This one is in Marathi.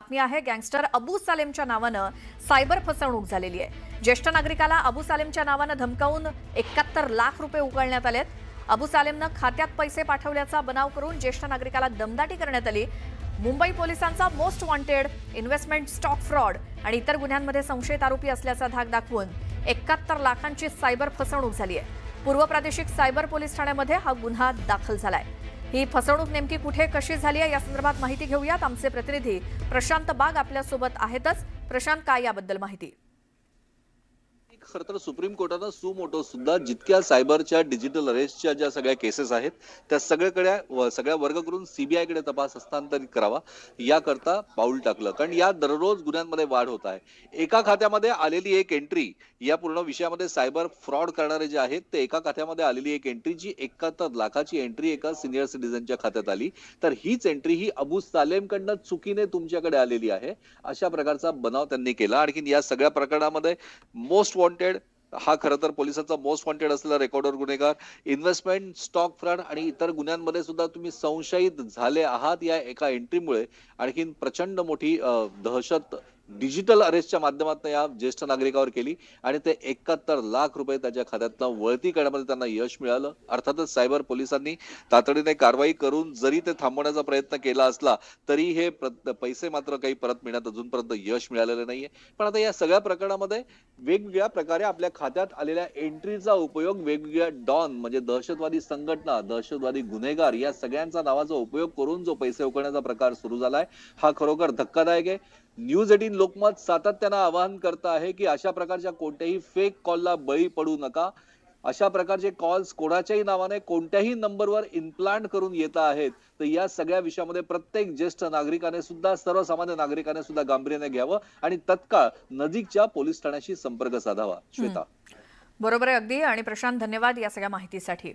बातमी आहे गँगस्टर अबू सालेमच्या नावानं सायबर फसवणूक झालेली आहे। ज्येष्ठ नागरिकाला अबू सालेमच्या नावानं धमकावून 71 लाख रुपये उकळण्यात आलेत। अबू सालेमनं खात्यात पैसे पाठवल्याचा बनाव करून ज्येष्ठ नागरिकाला दमदाटी करण्यात आली। मुंबई पोलिसांचा most wanted, investment stock fraud आणि इतर गुन्ह्यांमध्ये संशयित आरोपी असल्याचा धाक दाखवून 71 लाखांची सायबर फसवणूक झाली आहे। पूर्व प्रादेशिक सायबर पोलीस ठाण्यामध्ये हा गुन्हा दाखल झालाय। ही फसवणूक नेमकी कुठे कशी झाली आहे या संदर्भात माहिती घेऊयात। आमचे प्रतिनिधी प्रशांत बाग आपल्या सोबत आहेतच। प्रशांत, काय याबद्दल माहिती? खरं तर सुप्रीम कोर्टानं सुमोटो सुद्धा जितक्या सायबरच्या डिजिटल अरेस्टच्या ज्या सगळ्या केसेस आहेत त्या सगळ्या वर्ग करून सीबीआय कडे तपास हस्तांतरित करावा याकरता पाऊल टाकलं। कारण या दररोज गुन्ह्यांमध्ये वाढ होत आहे। एका खात्यामध्ये आलेली एक एंट्री, या पूर्ण विषयामध्ये सायबर फ्रॉड करणारे जे आहेत ते एका खात्यामध्ये आलेली एक एंट्री, जी 71 लाखाची एंट्री एका सिनियर सिटीजनच्या खात्यात आली, तर हीच एंट्री ही अबू सालेमकडनं चुकीने तुमच्याकडे आलेली आहे, अशा प्रकारचा बनाव त्यांनी केला। आणखी या सगळ्या प्रकरणामध्ये मोस्ट वॉन्टेड हा खरं तर पोलिसांचा मोस्ट वॉन्टेड असलेला रेकॉर्डर गुन्हेगार, इन्व्हेस्टमेंट स्टॉक फ्रॉड आणि इतर गुन्ह्यांमध्ये सुद्धा तुम्ही संशयित झाले आहात या एका एंट्रीमुळे आणखीन प्रचंड मोठी दहशत डिजिटल अरेस्टच्या माध्यमातून या ज्येष्ठ नागरिकावर केली आणि ते 71 लाख रुपये त्याच्या खात्यातनं वळती करण्यामध्ये त्यांना यश मिळालं। अर्थातच सायबर पोलिसांनी तातडीने कारवाई करून जरी ते थांबवण्याचा प्रयत्न केला असला तरी हे पैसे मात्र काही परत मिळण्यात अजूनपर्यंत यश मिळालेलं नाहीये। पण आता या सगळ्या प्रकरणामध्ये वेगवेगळ्या प्रकारे आपल्या खात्यात आलेल्या एंट्रीचा उपयोग वेगवेगळ्या डॉन म्हणजे दहशतवादी संघटना, दहशतवादी गुन्हेगार या सगळ्यांचा नावाचा उपयोग करून जो पैसे उकळण्याचा प्रकार सुरू झालाय हा खरोखर धक्कादायक आहे। न्यूज 18 लोकमत सातत्यानं आवाहन करत आहे की अशा प्रकारच्या कोणत्याही फेक कॉलला बळी पडू नका। अशा प्रकारचे कॉल्स कोणाच्याही नावाने कोणत्याही नंबरवर इम्प्लांट करून येत आहेत, तर या सगळ्या विषयामध्ये प्रत्येक ज्येष्ठ नागरिकाने सुद्धा, सर्वसामान्य नागरिकाने सुद्धा गांभीर्याने घ्यावं आणि तत्काळ नजीकच्या पोलीस ठाण्याशी संपर्क साधावा। श्वेता, बरोबर आहे अगदी। आणि प्रशांत, धन्यवाद या सगळ्या माहितीसाठी।